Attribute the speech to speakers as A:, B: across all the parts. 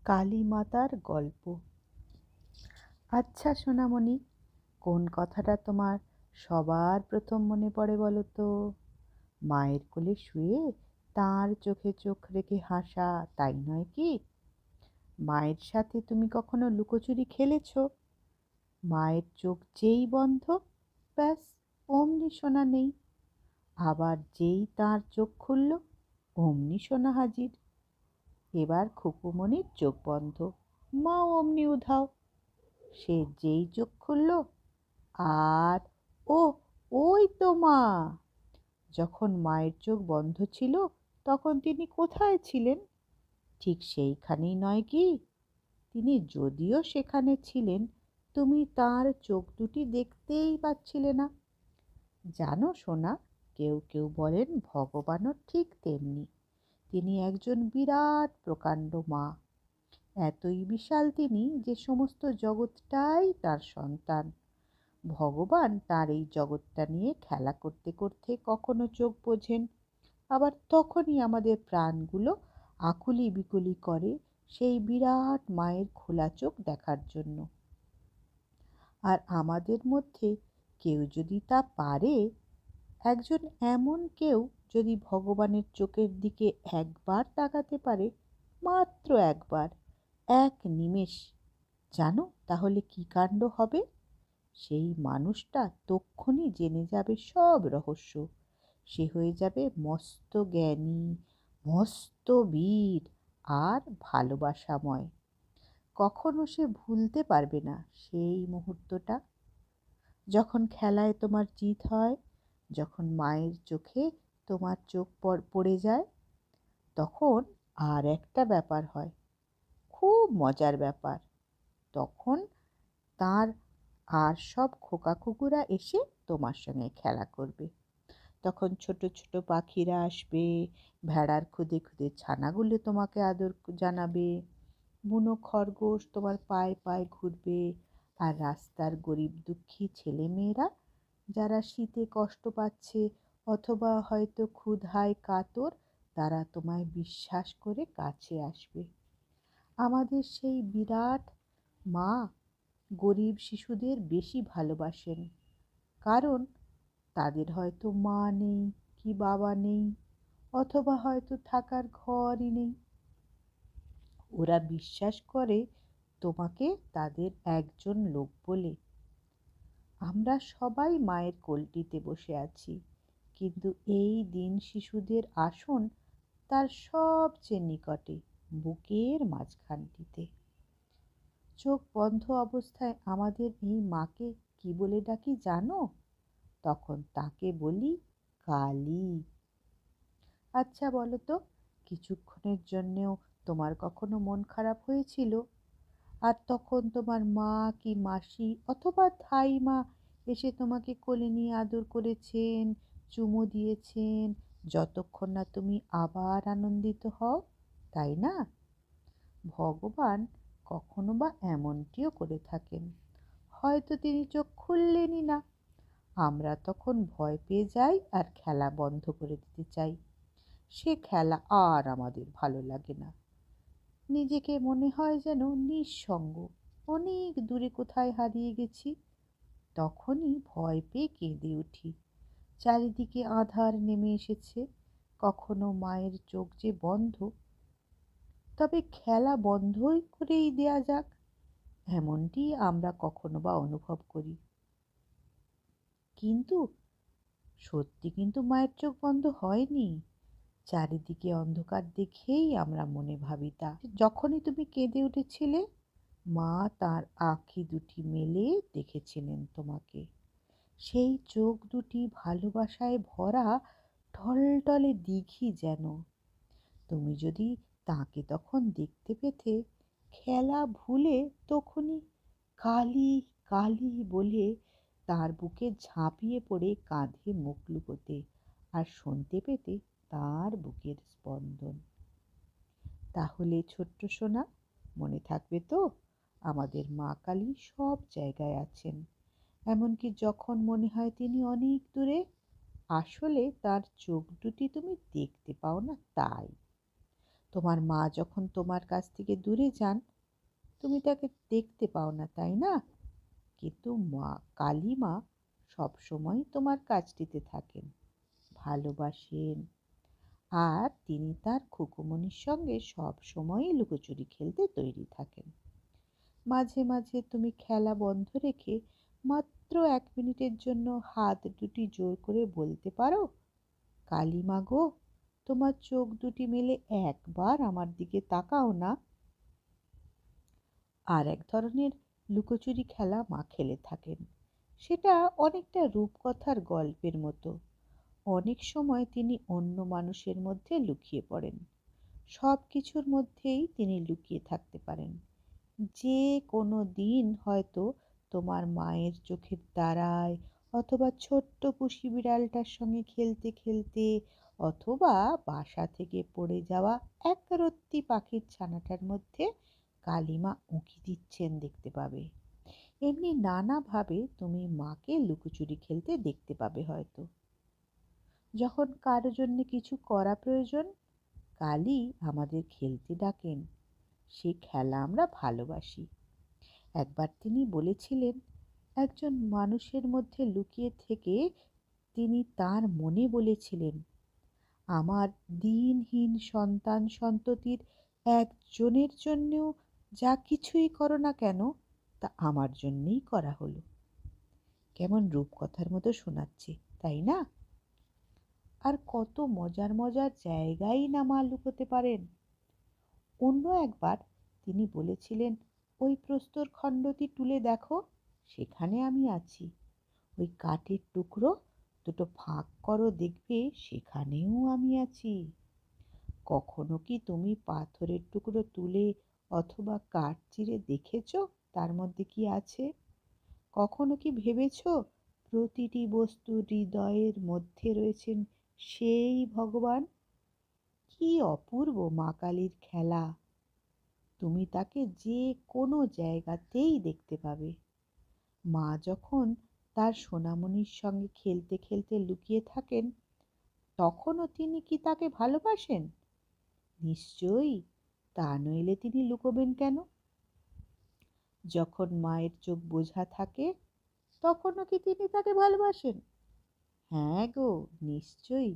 A: কালী মাতার গল্প। আচ্ছা সোনামণি, কোন কথাটা তোমার সবার প্রথম মনে পড়ে বলো তো? মায়ের কোলে শুয়ে তার চোখে চোখ রেখে হাসা, তাই নয় কি? মায়ের সাথে তুমি কখনো লুকোচুরি খেলেছো? মায়ের চোখ যেই বন্ধ, ব্যাস অমনি সোনা নেই। আবার যেই তার চোখ খুলল, অমনি সোনা হাজির। এবার খুকুমণির চোখ বন্ধ, মাও অমনি উধাও। সে যেই চোখ খুলল, আর ও, ওই তো মা! যখন মায়ের চোখ বন্ধ ছিল, তখন তিনি কোথায় ছিলেন? ঠিক সেইখানেই নয় কি? তিনি যদিও সেখানে ছিলেন, তুমি তার চোখ দুটি দেখতেই পাচ্ছিলে না। জানো সোনা, কেউ কেউ বলেন ভগবানও ঠিক তেমনি। তিনি একজন বিরাট প্রকাণ্ড মা। এতই বিশাল তিনি যে সমস্ত জগৎটাই তার সন্তান। ভগবান তার এই জগৎটা নিয়ে খেলা করতে করতে কখনো চোখ বোঝেন, আবার তখনই আমাদের প্রাণগুলো আকুলি বিকুলি করে সেই বিরাট মায়ের খোলা চোখ দেখার জন্য। আর আমাদের মধ্যে কেউ যদি তা পারে, একজন এমন কেউ যদি ভগবানের চোখের দিকে একবার তাকাতে পারে, মাত্র একবার, এক নিমেষ, জানো তাহলে কি কাণ্ড হবে? সেই মানুষটা তক্ষুনি জেনে যাবে সব রহস্য। সে হয়ে যাবে মস্ত জ্ঞানী, মস্ত বীর আর ভালোবাসাময়। কখনো সে ভুলতে পারবে না সেই মুহূর্তটা, যখন খেলায় তোমার জিত হয়, যখন মায়ের চোখে তোমার চোখ পড়ে যায়। তখন আর একটা ব্যাপার হয়, খুব মজার ব্যাপার। তখন তার আর সব খোকা কুকুরা এসে তোমার সঙ্গে খেলা করবে। তখন ছোট ছোট পাখিরা আসবে, ভেড়ার খুদে খুদে ছানাগুলো তোমাকে আদর জানাবে, বুনো খরগোশ তোমার পায়ে পায়ে ঘুরবে, আর রাস্তার গরিব দুঃখী ছেলেমেয়েরা যারা শীতে কষ্ট পাচ্ছে অথবা হয়তো ক্ষুধায় কাতর, তারা তোমায় বিশ্বাস করে কাছে আসবে। আমাদের সেই বিরাট মা গরিব শিশুদের বেশি ভালোবাসেন, কারণ তাদের হয়তো মা নেই, কি বাবা নেই, অথবা হয়তো থাকার ঘরই নেই। ওরা বিশ্বাস করে তোমাকে তাদের একজন লোক বলে। আমরা সবাই মায়ের কোলটিতে বসে আছি, কিন্তু এই দিন শিশুদের আসন তার সবচেয়ে নিকটে, বুকের মাঝখানটিতে। চোখ বন্ধ অবস্থায় আমাদের এই মাকে কি বলে ডাকি জানো? তখন তাকে বলি কালী। আচ্ছা বলো তো, কিছুক্ষণের জন্যেও তোমার কখনো মন খারাপ হয়েছিল, আর তখন তোমার মা কি মাসি অথবা ঠাইমা এসে তোমাকে কোলে নিয়ে আদর করেছেন, চুমু দিয়েছেন, যতক্ষণ না তুমি আবার আনন্দিত হও, তাই না? ভগবান কখনো বা এমনটিও করে থাকেন, হয়তো তিনি চোখ খুললেনই না। আমরা তখন ভয় পেয়ে যাই আর খেলা বন্ধ করে দিতে চাই। সে খেলা আর আমাদের ভালো লাগে না। নিজেকে মনে হয় যেন নিঃসঙ্গ, অনেক দূরে কোথায় হারিয়ে গেছি। তখনই ভয় পেয়ে কেঁদে উঠি। চারিদিকে আঁধার নেমে এসেছে, কখনো মায়ের চোখ যে বন্ধ, তবে খেলা বন্ধই করেই দেয়া যাক, এমনটি আমরা কখনো বা অনুভব করি। কিন্তু সত্যি কিন্তু মায়ের চোখ বন্ধ হয়নি। চারিদিকে অন্ধকার দেখেই আমরা মনে ভাবি তা। যখনই তুমি কেঁদে উঠেছিলে, মা তার আঁখি দুটি মেলে দেখেছিলেন তোমাকে। সেই চোখ দুটি ভালোবাসায় ভরা টলটলে দিঘি যেন। তুমি যদি তাকে তখন দেখতে পেতে, খেলা ভুলে তখনই কালী কালী বলে তার বুকে ঝাঁপিয়ে পড়ে কাঁধে মুখ লুকোতে, আর শুনতে পেতে তার বুকের স্পন্দন। তাহলে ছোট্ট সোনা, মনে থাকবে তো, আমাদের মা কালী সব জায়গায় আছেন, এমনকি যখন মনে হয় তিনি অনেক দূরে, আসলে তার চোখ দুটি তুমি দেখতে পাও না তাই। তোমার মা যখন তোমার কাছ থেকে দূরে যান, তুমি তাকে দেখতে পাও না, তাই না? কিন্তু মা, কালী মা, সবসময় তোমার কাছটিতে থাকেন, ভালোবাসেন, আর তিনি তার খুকুমণির সঙ্গে সব সময়ই লুকোচুরি খেলতে তৈরি থাকেন। মাঝে মাঝে তুমি খেলা বন্ধ রেখে মাত্র 1 মিনিটের জন্য হাত দুটি জোর করে বলতে পারো, কালী মা গো, তোমার চোখ দুটি মেলে একবার আমার দিকে তাকাও না। আর এক ধরনের লুকোচুরি খেলা মা খেলে থাকেন। সেটা অনেকটা রূপকথার গল্পের মতো। অনেক সময় তিনি অন্য মানুষের মধ্যে লুকিয়ে পড়েন। সব কিছুর মধ্যেই তিনি লুকিয়ে থাকতে পারেন। যে কোনো দিন হয়তো তোমার মায়ের চোখের তারায়, অথবা ছোট্ট পুষি বিড়ালটার সঙ্গে খেলতে খেলতে, অথবা বাসা থেকে পড়ে যাওয়া একরত্তি পাখির ছানাটার মধ্যে কালিমা উঁকি দিচ্ছেন দেখতে পাবে। এমনি নানাভাবে তুমি মাকে লুকোচুরি খেলতে দেখতে পাবে হয়তো। যখন কারো জন্য কিছু করা প্রয়োজন, কালী আমাদের খেলতে ডাকেন। সে খেলা আমরা ভালোবাসি। একবার তিনি বলেছিলেন, একজন মানুষের মধ্যে লুকিয়ে থেকে তিনি তার মনে বলেছিলেন, আমার দিনহীন সন্তান সন্ততির একজনের জন্যেও যা কিছুই করো না কেন, তা আমার জন্যেই করা হলো। কেমন রূপকথার মতো শোনাচ্ছে, তাই না? আর কত মজার মজার জায়গায় না মা লুকোতে পারেন। অন্য একবার তিনি বলেছিলেন, ওই প্রস্তর খণ্ডটি তুলে দেখো, সেখানে আমি আছি। ওই কাঠের টুকরো দুটো ফাঁক করো, দেখবে সেখানেও আমি আছি। কখনো কি তুমি পাথরের টুকরো তুলে অথবা কাঠ চিরে দেখেছ তার মধ্যে কি আছে? কখনো কি ভেবেছ প্রতিটি বস্তু হৃদয়ের মধ্যে রয়েছেন সেই ভগবান? কি অপূর্ব মা কালীর খেলা! তুমি তাকে যে কোনো জায়গাতেই দেখতে পাবে। মা যখন তার সোনামণির সঙ্গে খেলতে খেলতে লুকিয়ে থাকেন, তখনও তিনি কি তাকে ভালোবাসেন? নিশ্চয়ই, তা নইলে তিনি লুকোবেন কেন? যখন মায়ের চোখ বোঝা থাকে, তখনও কি তিনি তাকে ভালোবাসেন? হ্যাঁ গো, নিশ্চয়ই,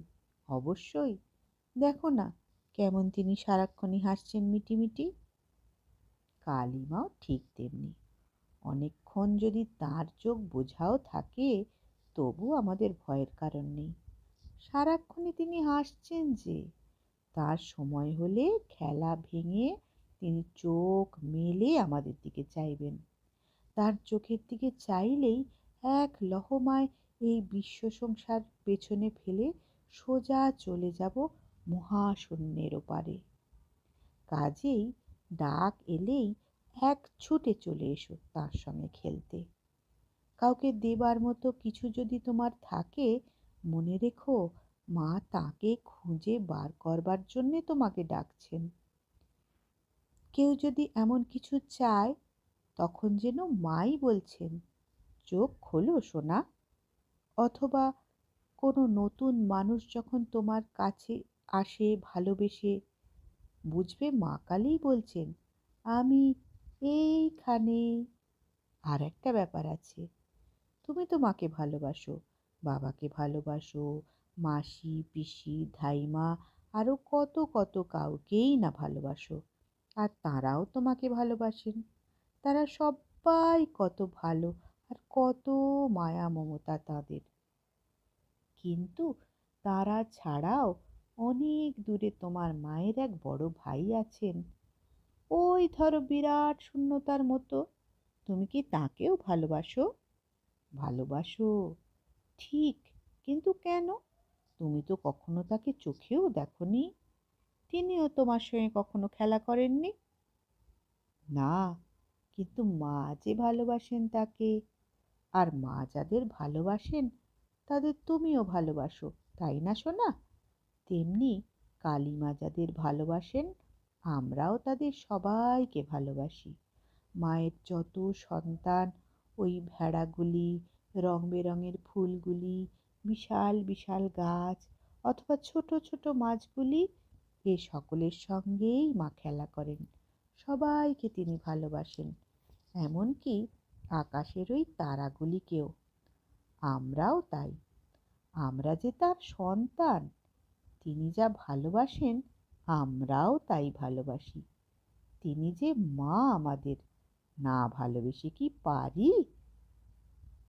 A: অবশ্যই। দেখো না, কেমন তিনি সারাক্ষণই হাসছেন মিটিমিটি। কালিমাও ঠিক তেমনি। অনেকক্ষণ যদি তার চোখ বোঝাও থাকে, তবু আমাদের ভয়ের কারণ নেই। সারাক্ষণই তিনি হাসছেন যে। তার সময় হলে খেলা ভেঙে তিনি চোখ মেলে আমাদের দিকে চাইবেন। তার চোখের দিকে চাইলেই এক লহমায় এই বিশ্ব সংসার পেছনে ফেলে সোজা চলে যাব মহাশূন্যের ওপারে। কাজেই ডাক এলেই এক ছুটে চলে এসো তার সঙ্গে খেলতে। কাউকে দেবার মতো কিছু যদি তোমার থাকে, মনে রেখো মা তাকে খুঁজে বার করবার জন্যে তোমাকে ডাকছেন। কেউ যদি এমন কিছু চায়, তখন যেন মাই বলছেন, চোখ খোলো সোনা। অথবা কোনো নতুন মানুষ যখন তোমার কাছে আসে ভালোবেসে, বুঝবে মা কালীই বলছেন, আমি এইখানে। আর একটা ব্যাপার আছে, তুমি তো মাকে ভালোবাসো, বাবাকে ভালোবাসো, মাসি পিসি ধাইমা, আরও কত কত কাউকেই না ভালোবাসো। আর তারাও তোমাকে ভালোবাসেন। তারা সবাই কত ভালো, আর কত মায়া মমতা তাদের। কিন্তু তারা ছাড়াও অনেক দূরে তোমার মায়ের এক বড় ভাই আছেন, ওই ধরো বিরাট শূন্যতার মতো। তুমি কি তাকেও ভালোবাসো? ভালোবাসো, ঠিক, কিন্তু কেন? তুমি তো কখনো তাকে চোখেও দেখোনি। তিনিও তোমার সঙ্গে কখনো খেলা করেননি। না, কিন্তু মা যে ভালোবাসেন তাকে, আর মা যাদের ভালোবাসেন তাদের তুমিও ভালোবাসো, তাই না সোনা? তেমনি কালীমা যাদের ভালোবাসেন, আমরাও তাদের সবাইকে ভালোবাসি। মায়ের যত সন্তান, ওই ভেড়াগুলি, রং বেরঙের ফুলগুলি, বিশাল বিশাল গাছ, অথবা ছোট ছোট মাছগুলি, এ সকলের সঙ্গেই মা খেলা করেন, সবাইকে তিনি ভালোবাসেন, এমনকি আকাশের ওই তারাগুলিকেও। আমরাও তাই। আমরা যে তার সন্তান, তিনি যা ভালোবাসেন আমরাও তাই ভালোবাসি। তিনি যে মা আমাদের, না ভালোবেসে কি পারি?